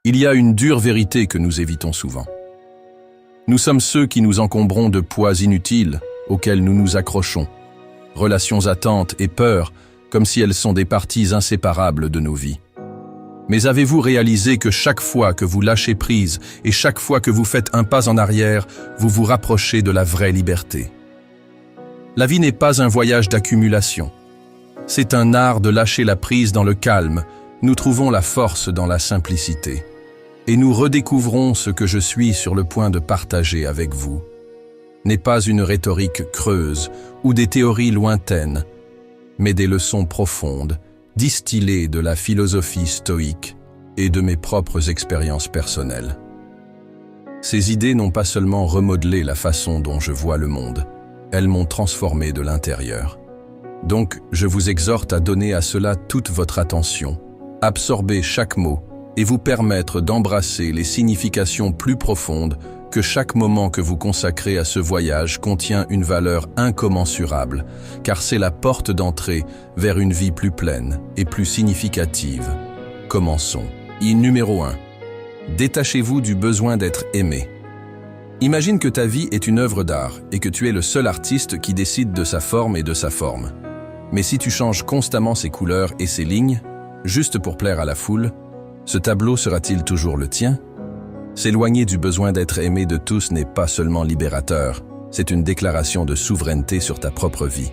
Il y a une dure vérité que nous évitons souvent. Nous sommes ceux qui nous encombrons de poids inutiles auxquels nous nous accrochons, relations attentes et peurs, comme si elles sont des parties inséparables de nos vies. Mais avez-vous réalisé que chaque fois que vous lâchez prise et chaque fois que vous faites un pas en arrière, vous vous rapprochez de la vraie liberté? La vie n'est pas un voyage d'accumulation. C'est un art de lâcher la prise dans le calme. Nous trouvons la force dans la simplicité. Et nous redécouvrons ce que je suis sur le point de partager avec vous. N'est pas une rhétorique creuse ou des théories lointaines, mais des leçons profondes, distillées de la philosophie stoïque et de mes propres expériences personnelles. Ces idées n'ont pas seulement remodelé la façon dont je vois le monde, elles m'ont transformé de l'intérieur. Donc, je vous exhorte à donner à cela toute votre attention, absorber chaque mot et vous permettre d'embrasser les significations plus profondes que chaque moment que vous consacrez à ce voyage contient une valeur incommensurable, car c'est la porte d'entrée vers une vie plus pleine et plus significative. Commençons. Numéro 1. Détachez-vous du besoin d'être aimé. Imagine que ta vie est une œuvre d'art et que tu es le seul artiste qui décide de sa forme et de sa forme. Mais si tu changes constamment ses couleurs et ses lignes, juste pour plaire à la foule, ce tableau sera-t-il toujours le tien? S'éloigner du besoin d'être aimé de tous n'est pas seulement libérateur, c'est une déclaration de souveraineté sur ta propre vie.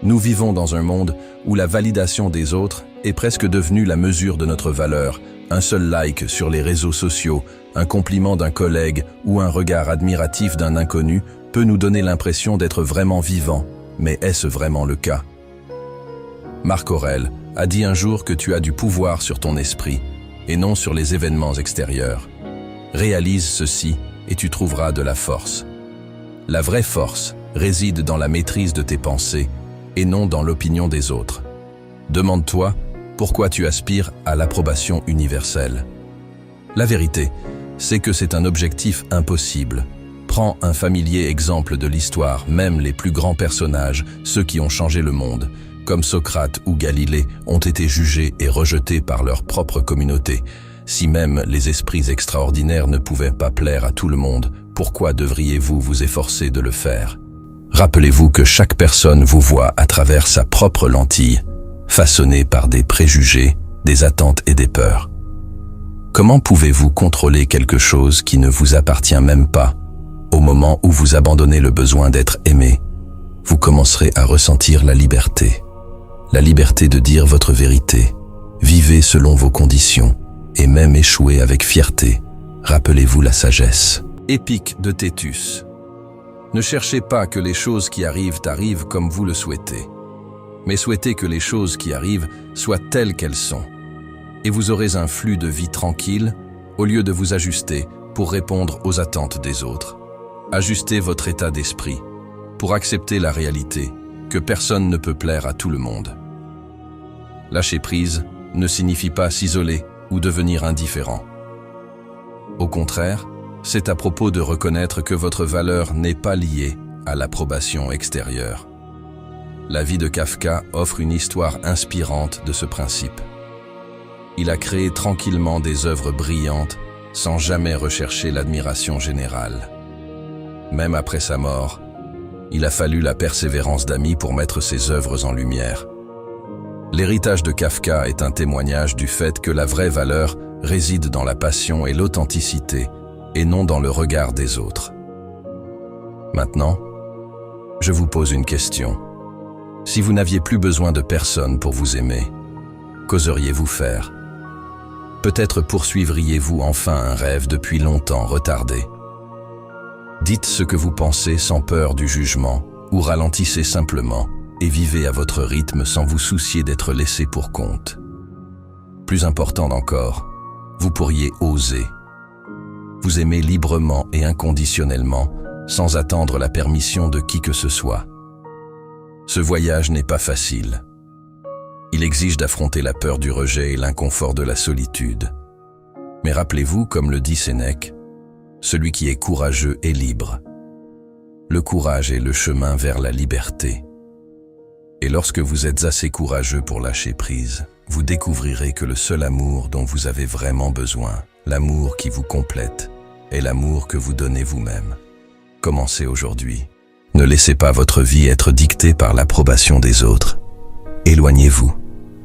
Nous vivons dans un monde où la validation des autres est presque devenue la mesure de notre valeur. Un seul like sur les réseaux sociaux, un compliment d'un collègue ou un regard admiratif d'un inconnu peut nous donner l'impression d'être vraiment vivant. Mais est-ce vraiment le cas? Marc Aurèle a dit un jour que tu as du pouvoir sur ton esprit et non sur les événements extérieurs. Réalise ceci et tu trouveras de la force. La vraie force réside dans la maîtrise de tes pensées et non dans l'opinion des autres. Demande-toi pourquoi tu aspires à l'approbation universelle. La vérité, c'est que c'est un objectif impossible. Prends un familier exemple de l'histoire, même les plus grands personnages, ceux qui ont changé le monde, comme Socrate ou Galilée, ont été jugés et rejetés par leur propre communauté. Si même les esprits extraordinaires ne pouvaient pas plaire à tout le monde, pourquoi devriez-vous vous efforcer de le faire? Rappelez-vous que chaque personne vous voit à travers sa propre lentille, façonnée par des préjugés, des attentes et des peurs. Comment pouvez-vous contrôler quelque chose qui ne vous appartient même pas? Au moment où vous abandonnez le besoin d'être aimé, vous commencerez à ressentir la liberté. La liberté de dire votre vérité. Vivez selon vos conditions et même échouez avec fierté. Rappelez-vous la sagesse. Épique de Tétus. Ne cherchez pas que les choses qui arrivent comme vous le souhaitez, mais souhaitez que les choses qui arrivent soient telles qu'elles sont. Et vous aurez un flux de vie tranquille au lieu de vous ajuster pour répondre aux attentes des autres. Ajustez votre état d'esprit pour accepter la réalité que personne ne peut plaire à tout le monde. Lâcher prise ne signifie pas s'isoler ou devenir indifférent. Au contraire, c'est à propos de reconnaître que votre valeur n'est pas liée à l'approbation extérieure. La vie de Kafka offre une histoire inspirante de ce principe. Il a créé tranquillement des œuvres brillantes sans jamais rechercher l'admiration générale. Même après sa mort, il a fallu la persévérance d'amis pour mettre ses œuvres en lumière. L'héritage de Kafka est un témoignage du fait que la vraie valeur réside dans la passion et l'authenticité, et non dans le regard des autres. Maintenant, je vous pose une question. Si vous n'aviez plus besoin de personne pour vous aimer, qu'oseriez-vous faire? Peut-être poursuivriez-vous enfin un rêve depuis longtemps retardé. Dites ce que vous pensez sans peur du jugement, ou ralentissez simplement et vivez à votre rythme sans vous soucier d'être laissé pour compte. Plus important encore, vous pourriez oser. Vous aimer librement et inconditionnellement, sans attendre la permission de qui que ce soit. Ce voyage n'est pas facile. Il exige d'affronter la peur du rejet et l'inconfort de la solitude. Mais rappelez-vous, comme le dit Sénèque, celui qui est courageux est libre. Le courage est le chemin vers la liberté. Et lorsque vous êtes assez courageux pour lâcher prise, vous découvrirez que le seul amour dont vous avez vraiment besoin L'amour qui vous complète est l'amour que vous donnez vous-même. Commencez aujourd'hui. Ne laissez pas votre vie être dictée par l'approbation des autres. Éloignez-vous,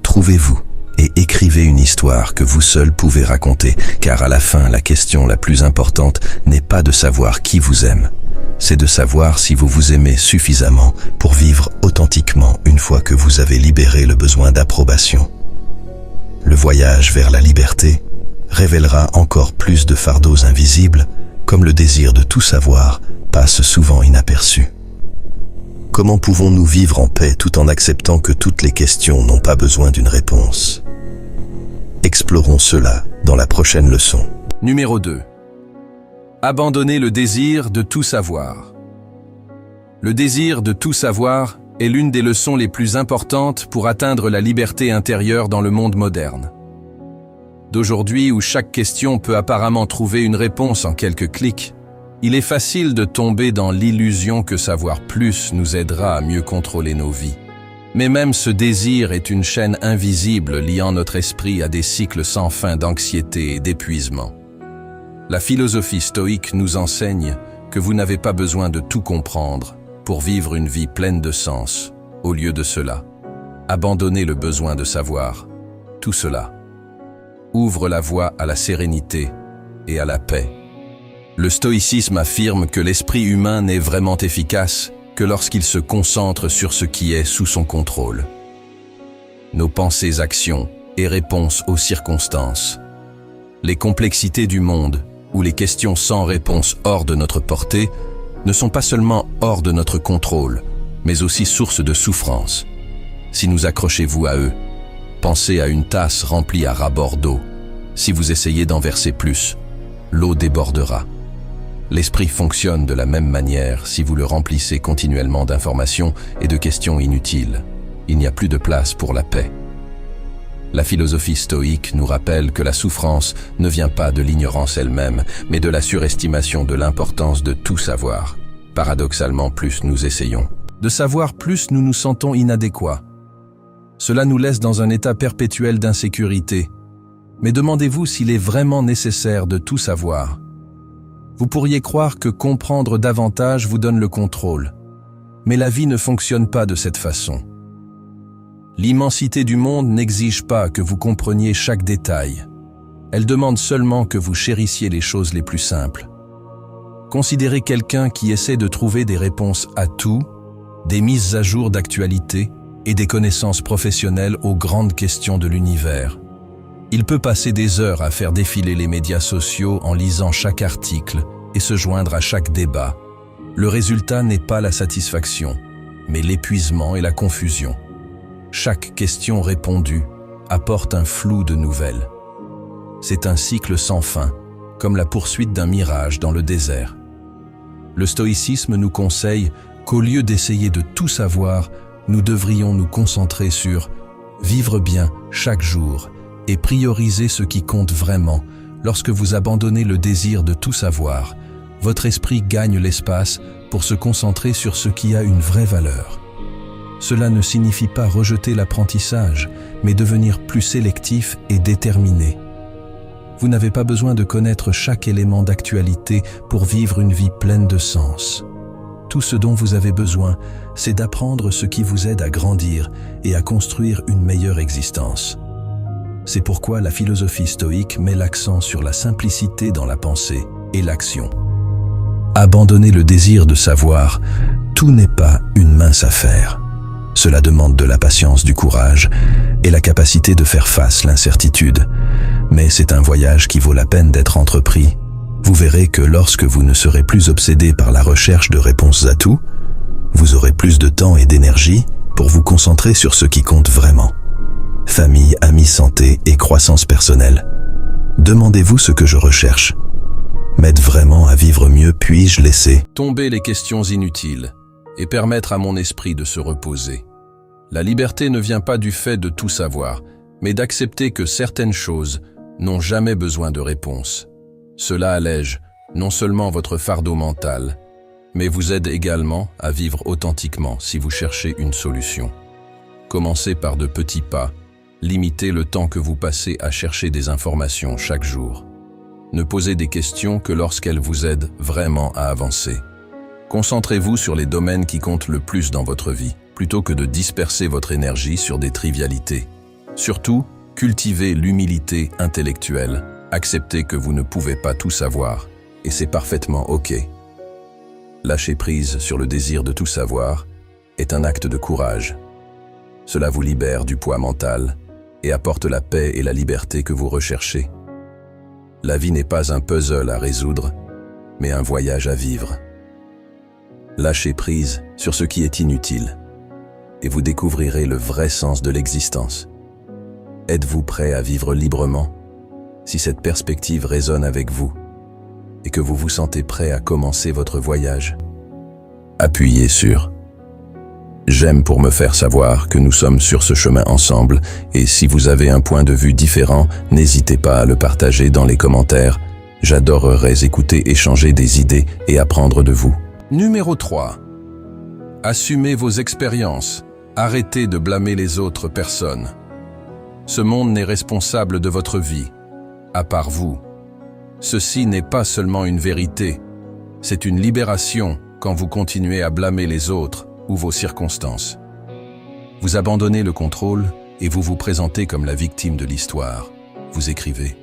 trouvez-vous et écrivez une histoire que vous seul pouvez raconter, car à la fin, la question la plus importante n'est pas de savoir qui vous aime, c'est de savoir si vous vous aimez suffisamment pour vivre authentiquement une fois que vous avez libéré le besoin d'approbation. Le voyage vers la liberté révélera encore plus de fardeaux invisibles, comme le désir de tout savoir passe souvent inaperçu. Comment pouvons-nous vivre en paix tout en acceptant que toutes les questions n'ont pas besoin d'une réponse? Explorons cela dans la prochaine leçon. Numéro 2. Abandonner le désir de tout savoir. Le désir de tout savoir est l'une des leçons les plus importantes pour atteindre la liberté intérieure dans le monde moderne. D'aujourd'hui, où chaque question peut apparemment trouver une réponse en quelques clics, il est facile de tomber dans l'illusion que savoir plus nous aidera à mieux contrôler nos vies. Mais même ce désir est une chaîne invisible liant notre esprit à des cycles sans fin d'anxiété et d'épuisement. La philosophie stoïque nous enseigne que vous n'avez pas besoin de tout comprendre pour vivre une vie pleine de sens. Au lieu de cela, abandonnez le besoin de savoir. Tout cela ouvre la voie à la sérénité et à la paix. Le stoïcisme affirme que l'esprit humain n'est vraiment efficace que lorsqu'il se concentre sur ce qui est sous son contrôle. Nos pensées, actions et réponses aux circonstances. Les complexités du monde ou les questions sans réponse hors de notre portée ne sont pas seulement hors de notre contrôle, mais aussi source de souffrance. Si nous accrochez-vous à eux, pensez à une tasse remplie à ras-bord d'eau. Si vous essayez d'en verser plus, l'eau débordera. L'esprit fonctionne de la même manière si vous le remplissez continuellement d'informations et de questions inutiles. Il n'y a plus de place pour la paix. La philosophie stoïque nous rappelle que la souffrance ne vient pas de l'ignorance elle-même, mais de la surestimation de l'importance de tout savoir. Paradoxalement, plus nous essayons de savoir, plus nous nous sentons inadéquats. Cela nous laisse dans un état perpétuel d'insécurité. Mais demandez-vous s'il est vraiment nécessaire de tout savoir. Vous pourriez croire que comprendre davantage vous donne le contrôle. Mais la vie ne fonctionne pas de cette façon. L'immensité du monde n'exige pas que vous compreniez chaque détail. Elle demande seulement que vous chérissiez les choses les plus simples. Considérez quelqu'un qui essaie de trouver des réponses à tout, des mises à jour d'actualité et des connaissances professionnelles aux grandes questions de l'univers. Il peut passer des heures à faire défiler les médias sociaux en lisant chaque article et se joindre à chaque débat. Le résultat n'est pas la satisfaction, mais l'épuisement et la confusion. Chaque question répondue apporte un flou de nouvelles. C'est un cycle sans fin, comme la poursuite d'un mirage dans le désert. Le stoïcisme nous conseille qu'au lieu d'essayer de tout savoir, nous devrions nous concentrer sur vivre bien chaque jour et prioriser ce qui compte vraiment. Lorsque vous abandonnez le désir de tout savoir, votre esprit gagne l'espace pour se concentrer sur ce qui a une vraie valeur. Cela ne signifie pas rejeter l'apprentissage, mais devenir plus sélectif et déterminé. Vous n'avez pas besoin de connaître chaque élément d'actualité pour vivre une vie pleine de sens. Tout ce dont vous avez besoin, c'est d'apprendre ce qui vous aide à grandir et à construire une meilleure existence. C'est pourquoi la philosophie stoïque met l'accent sur la simplicité dans la pensée et l'action. Abandonner le désir de savoir, tout n'est pas une mince affaire. Cela demande de la patience, du courage et la capacité de faire face à l'incertitude. Mais c'est un voyage qui vaut la peine d'être entrepris. Vous verrez que lorsque vous ne serez plus obsédé par la recherche de réponses à tout, vous aurez plus de temps et d'énergie pour vous concentrer sur ce qui compte vraiment. Famille, amis, santé et croissance personnelle. Demandez-vous ce que je recherche. M'aide vraiment à vivre mieux, puis-je laisser tomber les questions inutiles et permettre à mon esprit de se reposer. La liberté ne vient pas du fait de tout savoir, mais d'accepter que certaines choses n'ont jamais besoin de réponse. Cela allège non seulement votre fardeau mental, mais vous aide également à vivre authentiquement si vous cherchez une solution. Commencez par de petits pas, limitez le temps que vous passez à chercher des informations chaque jour. Ne posez des questions que lorsqu'elles vous aident vraiment à avancer. Concentrez-vous sur les domaines qui comptent le plus dans votre vie, plutôt que de disperser votre énergie sur des trivialités. Surtout, cultivez l'humilité intellectuelle. Acceptez que vous ne pouvez pas tout savoir, et c'est parfaitement OK. Lâcher prise sur le désir de tout savoir est un acte de courage. Cela vous libère du poids mental et apporte la paix et la liberté que vous recherchez. La vie n'est pas un puzzle à résoudre, mais un voyage à vivre. Lâchez prise sur ce qui est inutile, et vous découvrirez le vrai sens de l'existence. Êtes-vous prêt à vivre librement? Si cette perspective résonne avec vous, et que vous vous sentez prêt à commencer votre voyage, appuyez sur j'aime pour me faire savoir que nous sommes sur ce chemin ensemble, et si vous avez un point de vue différent, n'hésitez pas à le partager dans les commentaires. J'adorerais écouter, échanger des idées et apprendre de vous. Numéro 3. Assumez vos expériences. Arrêtez de blâmer les autres personnes. Ce monde n'est responsable de votre vie, à part vous. Ceci n'est pas seulement une vérité, c'est une libération quand vous continuez à blâmer les autres ou vos circonstances. Vous abandonnez le contrôle et vous vous présentez comme la victime de l'histoire. Vous écrivez.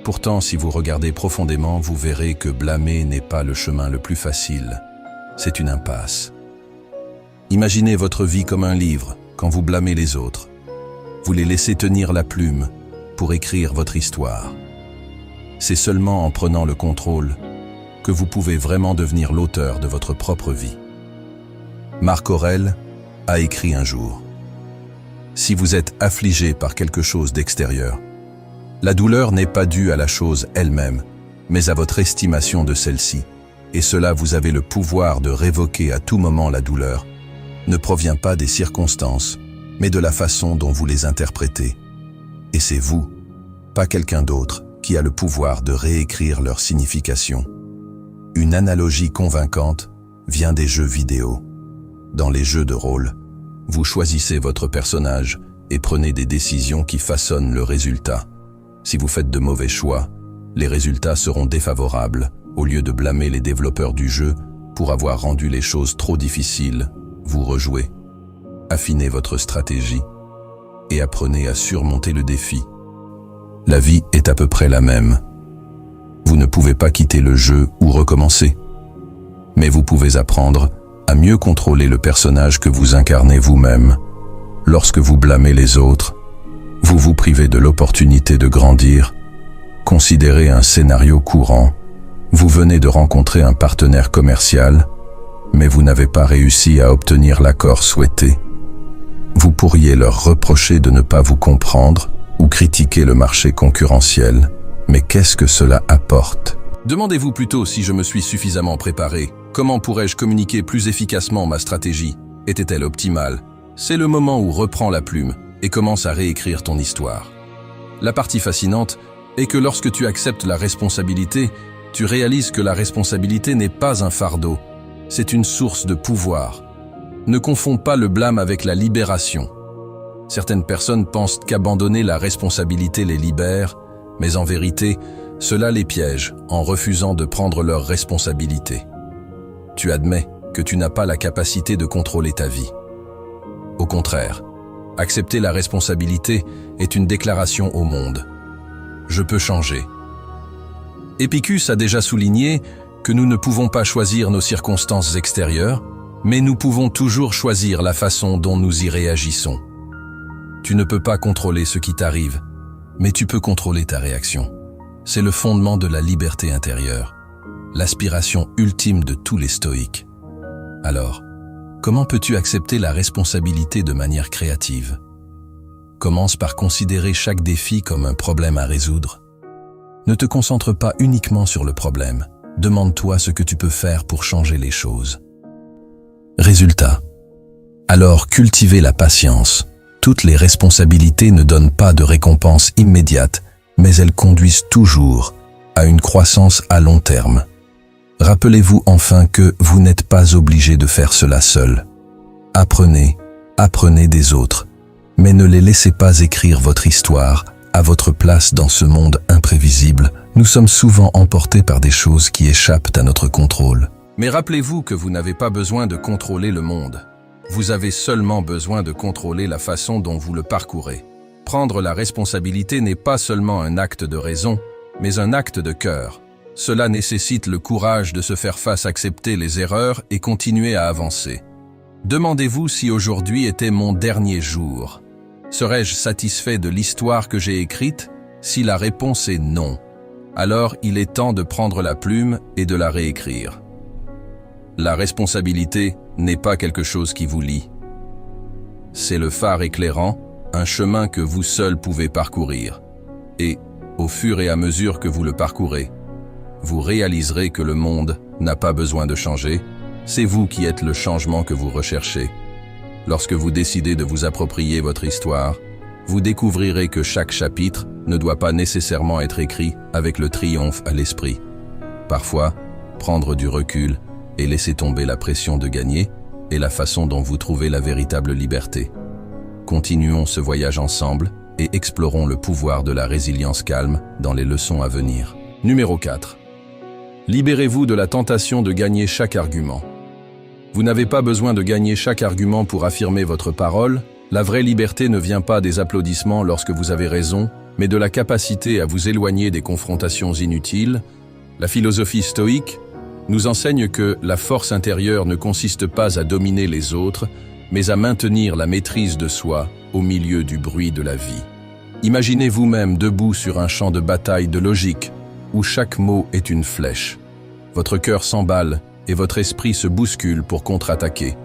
Pourtant, si vous regardez profondément, vous verrez que blâmer n'est pas le chemin le plus facile. C'est une impasse. Imaginez votre vie comme un livre quand vous blâmez les autres. Vous les laissez tenir la plume pour écrire votre histoire. C'est seulement en prenant le contrôle que vous pouvez vraiment devenir l'auteur de votre propre vie. Marc Aurèle a écrit un jour « Si vous êtes affligé par quelque chose d'extérieur, la douleur n'est pas due à la chose elle-même, mais à votre estimation de celle-ci, et cela vous avez le pouvoir de révoquer à tout moment la douleur, ne provient pas des circonstances, mais de la façon dont vous les interprétez. Et c'est vous, pas quelqu'un d'autre, qui a le pouvoir de réécrire leur signification. » Une analogie convaincante vient des jeux vidéo. Dans les jeux de rôle, vous choisissez votre personnage et prenez des décisions qui façonnent le résultat. Si vous faites de mauvais choix, les résultats seront défavorables. Au lieu de blâmer les développeurs du jeu pour avoir rendu les choses trop difficiles, vous rejouez. Affinez votre stratégie et apprenez à surmonter le défi. La vie est à peu près la même. Vous ne pouvez pas quitter le jeu ou recommencer, mais vous pouvez apprendre à mieux contrôler le personnage que vous incarnez vous-même. Lorsque vous blâmez les autres, vous vous privez de l'opportunité de grandir. Considérez un scénario courant. Vous venez de rencontrer un partenaire commercial, mais vous n'avez pas réussi à obtenir l'accord souhaité. Vous pourriez leur reprocher de ne pas vous comprendre ou critiquer le marché concurrentiel. Mais qu'est-ce que cela apporte? Demandez-vous plutôt si je me suis suffisamment préparé. Comment pourrais-je communiquer plus efficacement ma stratégie? Était-elle optimale? C'est le moment où reprends la plume et commence à réécrire ton histoire. La partie fascinante est que lorsque tu acceptes la responsabilité, tu réalises que la responsabilité n'est pas un fardeau, c'est une source de pouvoir. Ne confonds pas le blâme avec la libération. Certaines personnes pensent qu'abandonner la responsabilité les libère, mais en vérité, cela les piège en refusant de prendre leurs responsabilités. Tu admets que tu n'as pas la capacité de contrôler ta vie. Au contraire, accepter la responsabilité est une déclaration au monde. Je peux changer. Épicure a déjà souligné que nous ne pouvons pas choisir nos circonstances extérieures, mais nous pouvons toujours choisir la façon dont nous y réagissons. Tu ne peux pas contrôler ce qui t'arrive, mais tu peux contrôler ta réaction. C'est le fondement de la liberté intérieure, l'aspiration ultime de tous les stoïques. Alors, comment peux-tu accepter la responsabilité de manière créative? Commence par considérer chaque défi comme un problème à résoudre. Ne te concentre pas uniquement sur le problème. Demande-toi ce que tu peux faire pour changer les choses. Résultat. Alors, cultivez la patience. Toutes les responsabilités ne donnent pas de récompense immédiate, mais elles conduisent toujours à une croissance à long terme. Rappelez-vous enfin que vous n'êtes pas obligé de faire cela seul. Apprenez des autres, mais ne les laissez pas écrire votre histoire À votre place dans ce monde imprévisible, nous sommes souvent emportés par des choses qui échappent à notre contrôle. Mais rappelez-vous que vous n'avez pas besoin de contrôler le monde. Vous avez seulement besoin de contrôler la façon dont vous le parcourez. Prendre la responsabilité n'est pas seulement un acte de raison, mais un acte de cœur. Cela nécessite le courage de se faire face, accepter les erreurs et continuer à avancer. Demandez-vous si aujourd'hui était mon dernier jour. Serais-je satisfait de l'histoire que j'ai écrite? Si la réponse est non, alors il est temps de prendre la plume et de la réécrire. La responsabilité n'est pas quelque chose qui vous lie. C'est le phare éclairant, un chemin que vous seul pouvez parcourir. Et, au fur et à mesure que vous le parcourez, vous réaliserez que le monde n'a pas besoin de changer, c'est vous qui êtes le changement que vous recherchez. Lorsque vous décidez de vous approprier votre histoire, vous découvrirez que chaque chapitre ne doit pas nécessairement être écrit avec le triomphe à l'esprit. Parfois, prendre du recul et laisser tomber la pression de gagner est la façon dont vous trouvez la véritable liberté. Continuons ce voyage ensemble et explorons le pouvoir de la résilience calme dans les leçons à venir. Numéro 4. Libérez-vous de la tentation de gagner chaque argument. Vous n'avez pas besoin de gagner chaque argument pour affirmer votre parole. La vraie liberté ne vient pas des applaudissements lorsque vous avez raison, mais de la capacité à vous éloigner des confrontations inutiles. La philosophie stoïque nous enseigne que la force intérieure ne consiste pas à dominer les autres, mais à maintenir la maîtrise de soi au milieu du bruit de la vie. Imaginez vous-même debout sur un champ de bataille de logique, où chaque mot est une flèche. Votre cœur s'emballe et votre esprit se bouscule pour contre-attaquer.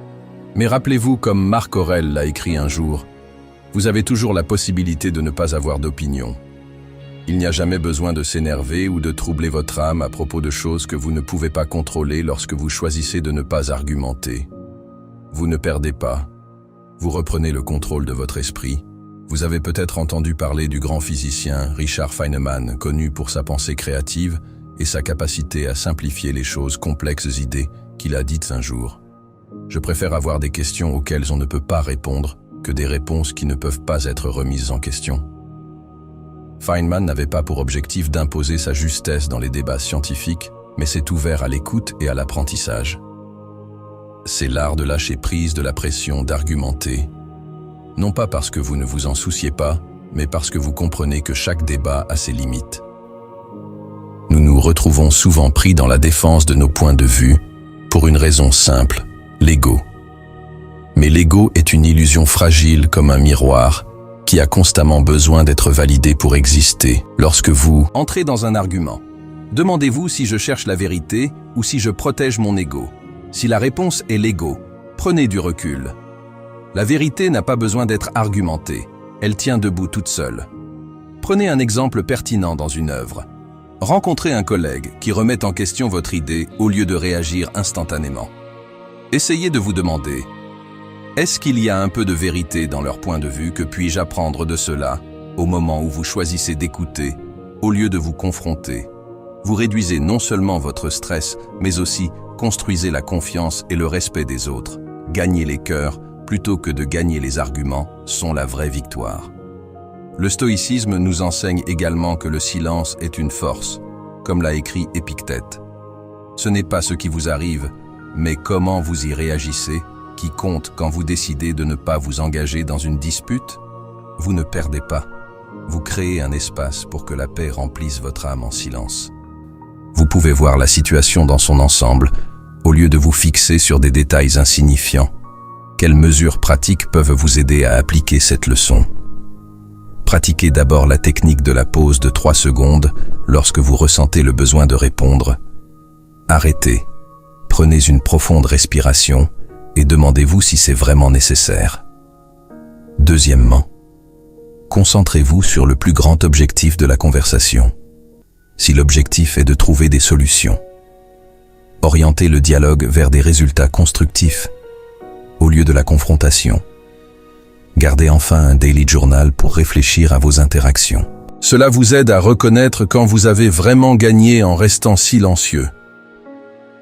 Mais rappelez-vous, comme Marc Aurèle l'a écrit un jour, vous avez toujours la possibilité de ne pas avoir d'opinion. Il n'y a jamais besoin de s'énerver ou de troubler votre âme à propos de choses que vous ne pouvez pas contrôler lorsque vous choisissez de ne pas argumenter. Vous ne perdez pas. Vous reprenez le contrôle de votre esprit. Vous avez peut-être entendu parler du grand physicien Richard Feynman, connu pour sa pensée créative et sa capacité à simplifier les choses complexes idées qu'il a dites un jour. Je préfère avoir des questions auxquelles on ne peut pas répondre que des réponses qui ne peuvent pas être remises en question. Feynman n'avait pas pour objectif d'imposer sa justesse dans les débats scientifiques, mais s'est ouvert à l'écoute et à l'apprentissage. C'est l'art de lâcher prise de la pression d'argumenter, non pas parce que vous ne vous en souciez pas, mais parce que vous comprenez que chaque débat a ses limites. Nous nous retrouvons souvent pris dans la défense de nos points de vue, pour une raison simple, l'ego. Mais l'ego est une illusion fragile comme un miroir, qui a constamment besoin d'être validé pour exister. Lorsque vous entrez dans un argument, demandez-vous si je cherche la vérité ou si je protège mon ego. Si la réponse est l'ego, prenez du recul. La vérité n'a pas besoin d'être argumentée, elle tient debout toute seule. Prenez un exemple pertinent dans une œuvre. Rencontrez un collègue qui remet en question votre idée au lieu de réagir instantanément. Essayez de vous demander, est-ce qu'il y a un peu de vérité dans leur point de vue? Que puis-je apprendre de cela au moment où vous choisissez d'écouter au lieu de vous confronter? Vous réduisez non seulement votre stress, mais aussi construisez la confiance et le respect des autres. Gagner les cœurs plutôt que de gagner les arguments sont la vraie victoire. Le stoïcisme nous enseigne également que le silence est une force, comme l'a écrit Épictète. Ce n'est pas ce qui vous arrive, mais comment vous y réagissez qui compte quand vous décidez de ne pas vous engager dans une dispute. Vous ne perdez pas. Vous créez un espace pour que la paix remplisse votre âme en silence. Vous pouvez voir la situation dans son ensemble, au lieu de vous fixer sur des détails insignifiants. Quelles mesures pratiques peuvent vous aider à appliquer cette leçon? Pratiquez d'abord la technique de la pause de 3 secondes lorsque vous ressentez le besoin de répondre. Arrêtez, prenez une profonde respiration et demandez-vous si c'est vraiment nécessaire. Deuxièmement, concentrez-vous sur le plus grand objectif de la conversation. Si l'objectif est de trouver des solutions, orientez le dialogue vers des résultats constructifs, au lieu de la confrontation. Gardez enfin un daily journal pour réfléchir à vos interactions. Cela vous aide à reconnaître quand vous avez vraiment gagné en restant silencieux.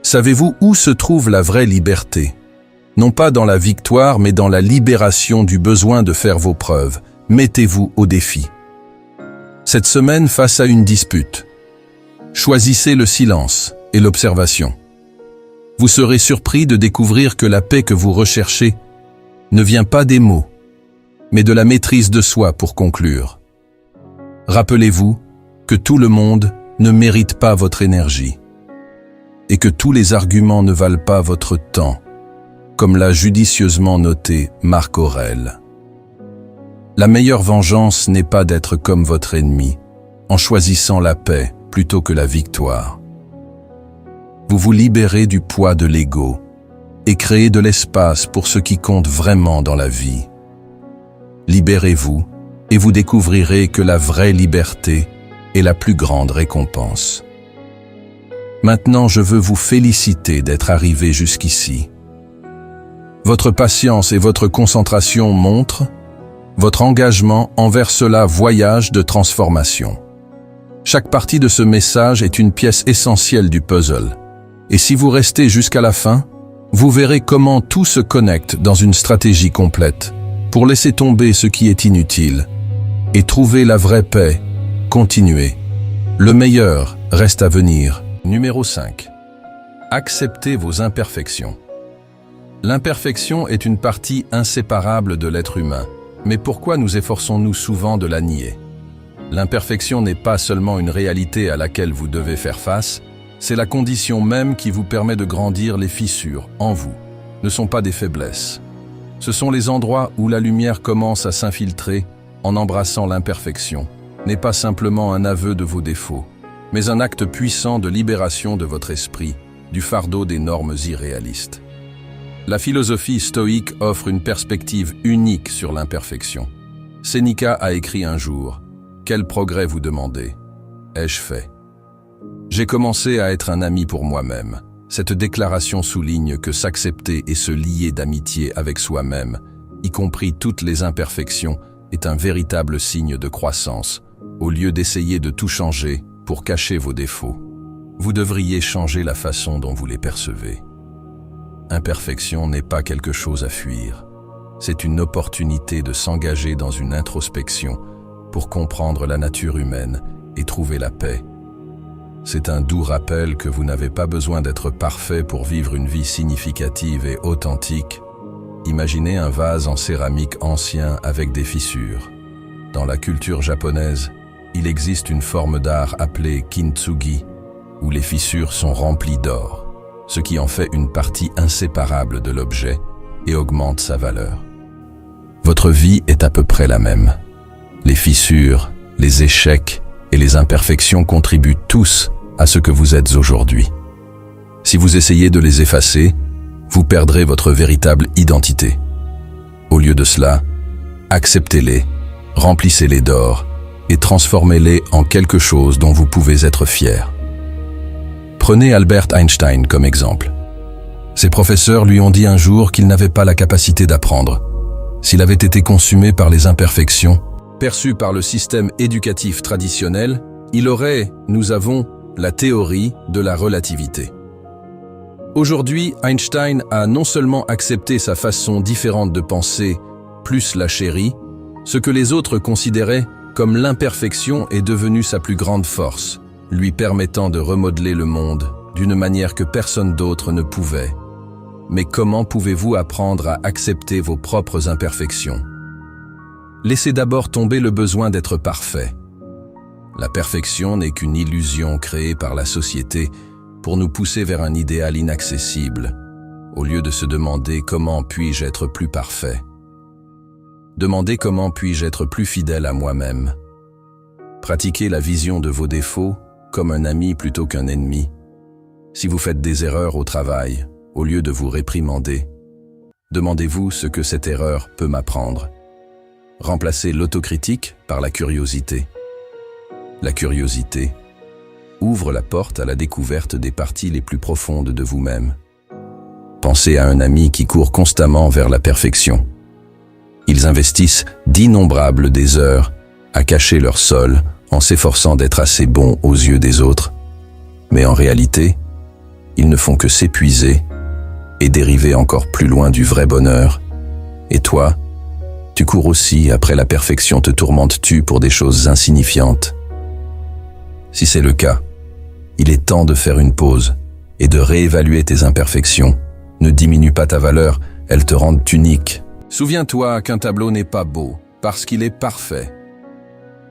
Savez-vous où se trouve la vraie liberté? Non pas dans la victoire, mais dans la libération du besoin de faire vos preuves. Mettez-vous au défi. Cette semaine, face à une dispute, choisissez le silence et l'observation. Vous serez surpris de découvrir que la paix que vous recherchez ne vient pas des mots, mais de la maîtrise de soi pour conclure. Rappelez-vous que tout le monde ne mérite pas votre énergie et que tous les arguments ne valent pas votre temps, comme l'a judicieusement noté Marc Aurèle. La meilleure vengeance n'est pas d'être comme votre ennemi, en choisissant la paix plutôt que la victoire. Vous vous libérez du poids de l'ego et créez de l'espace pour ce qui compte vraiment dans la vie. Libérez-vous et vous découvrirez que la vraie liberté est la plus grande récompense. Maintenant, je veux vous féliciter d'être arrivé jusqu'ici. Votre patience et votre concentration montrent votre engagement envers cela voyage de transformation. Chaque partie de ce message est une pièce essentielle du puzzle. Et si vous restez jusqu'à la fin, vous verrez comment tout se connecte dans une stratégie complète pour laisser tomber ce qui est inutile et trouver la vraie paix. Continuez. Le meilleur reste à venir. Numéro 5. Acceptez vos imperfections. L'imperfection est une partie inséparable de l'être humain. Mais pourquoi nous efforçons-nous souvent de la nier? L'imperfection n'est pas seulement une réalité à laquelle vous devez faire face, c'est la condition même qui vous permet de grandir. Les fissures, en vous, ne sont pas des faiblesses. Ce sont les endroits où la lumière commence à s'infiltrer en embrassant l'imperfection. N'est pas simplement un aveu de vos défauts, mais un acte puissant de libération de votre esprit, du fardeau des normes irréalistes. La philosophie stoïque offre une perspective unique sur l'imperfection. Sénéca a écrit un jour « Quel progrès vous demandez? Ai-je fait ?» J'ai commencé à être un ami pour moi-même. Cette déclaration souligne que s'accepter et se lier d'amitié avec soi-même, y compris toutes les imperfections, est un véritable signe de croissance, au lieu d'essayer de tout changer pour cacher vos défauts. Vous devriez changer la façon dont vous les percevez. Imperfection n'est pas quelque chose à fuir. C'est une opportunité de s'engager dans une introspection pour comprendre la nature humaine et trouver la paix. C'est un doux rappel que vous n'avez pas besoin d'être parfait pour vivre une vie significative et authentique. Imaginez un vase en céramique ancien avec des fissures. Dans la culture japonaise, il existe une forme d'art appelée kintsugi, où les fissures sont remplies d'or, ce qui en fait une partie inséparable de l'objet et augmente sa valeur. Votre vie est à peu près la même. Les fissures, les échecs et les imperfections contribuent tous à ce que vous êtes aujourd'hui. Si vous essayez de les effacer, vous perdrez votre véritable identité. Au lieu de cela, acceptez-les, remplissez-les d'or et transformez-les en quelque chose dont vous pouvez être fier. Prenez Albert Einstein comme exemple. Ses professeurs lui ont dit un jour qu'il n'avait pas la capacité d'apprendre. S'il avait été consumé par les imperfections, perçues par le système éducatif traditionnel, il aurait, nous avons, la théorie de la relativité. Aujourd'hui, Einstein a non seulement accepté sa façon différente de penser, plus la chérie, ce que les autres considéraient comme l'imperfection est devenu sa plus grande force, lui permettant de remodeler le monde d'une manière que personne d'autre ne pouvait. Mais comment pouvez-vous apprendre à accepter vos propres imperfections? Laissez d'abord tomber le besoin d'être parfait. La perfection n'est qu'une illusion créée par la société pour nous pousser vers un idéal inaccessible, au lieu de se demander comment puis-je être plus parfait. Demandez comment puis-je être plus fidèle à moi-même. Pratiquez la vision de vos défauts comme un ami plutôt qu'un ennemi. Si vous faites des erreurs au travail, au lieu de vous réprimander, demandez-vous ce que cette erreur peut m'apprendre. Remplacez l'autocritique par la curiosité. La curiosité ouvre la porte à la découverte des parties les plus profondes de vous-même. Pensez à un ami qui court constamment vers la perfection. Ils investissent d'innombrables des heures à cacher leur sol en s'efforçant d'être assez bons aux yeux des autres. Mais en réalité, ils ne font que s'épuiser et dériver encore plus loin du vrai bonheur. Et toi, Tu cours aussi après la perfection, te tourmentes-tu pour des choses insignifiantes? Si c'est le cas, il est temps de faire une pause et de réévaluer tes imperfections. Ne diminue pas ta valeur, elles te rendent unique. Souviens-toi qu'un tableau n'est pas beau parce qu'il est parfait,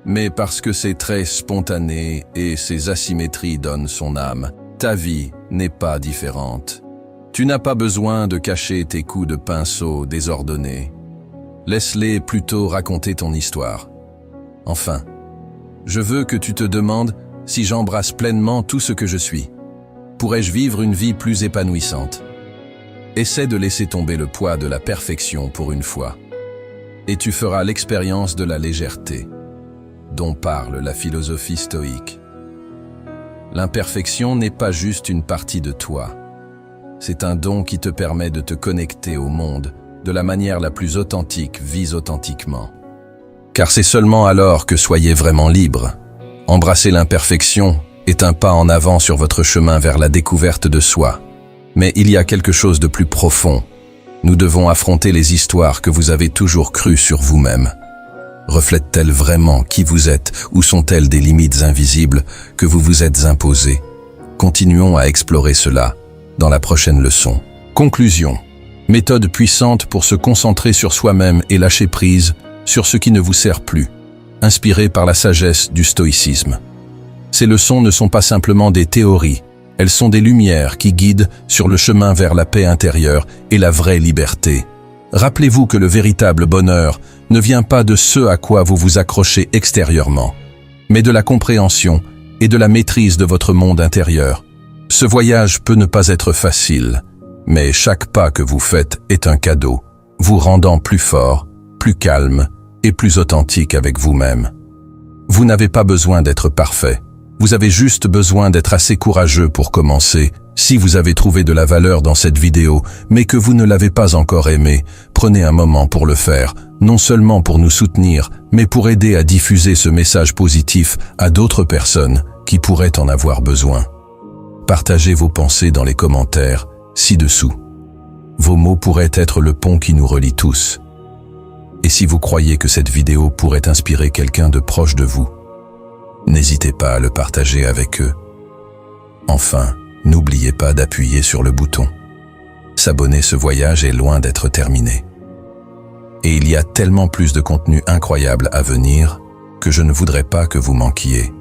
mais parce que ses traits spontanés et ses asymétries donnent son âme. Ta vie n'est pas différente. Tu n'as pas besoin de cacher tes coups de pinceau désordonnés. Laisse-les plutôt raconter ton histoire. Enfin, je veux que tu te demandes si j'embrasse pleinement tout ce que je suis. Pourrais-je vivre une vie plus épanouissante? Essaie de laisser tomber le poids de la perfection pour une fois, et tu feras l'expérience de la légèreté, dont parle la philosophie stoïque. L'imperfection n'est pas juste une partie de toi. C'est un don qui te permet de te connecter au monde de la manière la plus authentique, vis authentiquement. Car c'est seulement alors que soyez vraiment libre. Embrasser l'imperfection est un pas en avant sur votre chemin vers la découverte de soi. Mais il y a quelque chose de plus profond. Nous devons affronter les histoires que vous avez toujours crues sur vous-même. Reflètent-elles vraiment qui vous êtes ou sont-elles des limites invisibles que vous vous êtes imposées? Continuons à explorer cela dans la prochaine leçon. Conclusion. Méthode puissante pour se concentrer sur soi-même et lâcher prise sur ce qui ne vous sert plus, inspiré par la sagesse du stoïcisme. Ces leçons ne sont pas simplement des théories, elles sont des lumières qui guident sur le chemin vers la paix intérieure et la vraie liberté. Rappelez-vous que le véritable bonheur ne vient pas de ce à quoi vous vous accrochez extérieurement, mais de la compréhension et de la maîtrise de votre monde intérieur. Ce voyage peut ne pas être facile, mais chaque pas que vous faites est un cadeau, vous rendant plus fort, plus calme et plus authentique avec vous-même. Vous n'avez pas besoin d'être parfait. Vous avez juste besoin d'être assez courageux pour commencer. Si vous avez trouvé de la valeur dans cette vidéo, mais que vous ne l'avez pas encore aimée, prenez un moment pour le faire, non seulement pour nous soutenir, mais pour aider à diffuser ce message positif à d'autres personnes qui pourraient en avoir besoin. Partagez vos pensées dans les commentaires, ci-dessous. Vos mots pourraient être le pont qui nous relie tous. Et si vous croyez que cette vidéo pourrait inspirer quelqu'un de proche de vous, n'hésitez pas à le partager avec eux. Enfin, n'oubliez pas d'appuyer sur le bouton. S'abonner, ce voyage est loin d'être terminé. Et il y a tellement plus de contenu incroyable à venir que je ne voudrais pas que vous manquiez.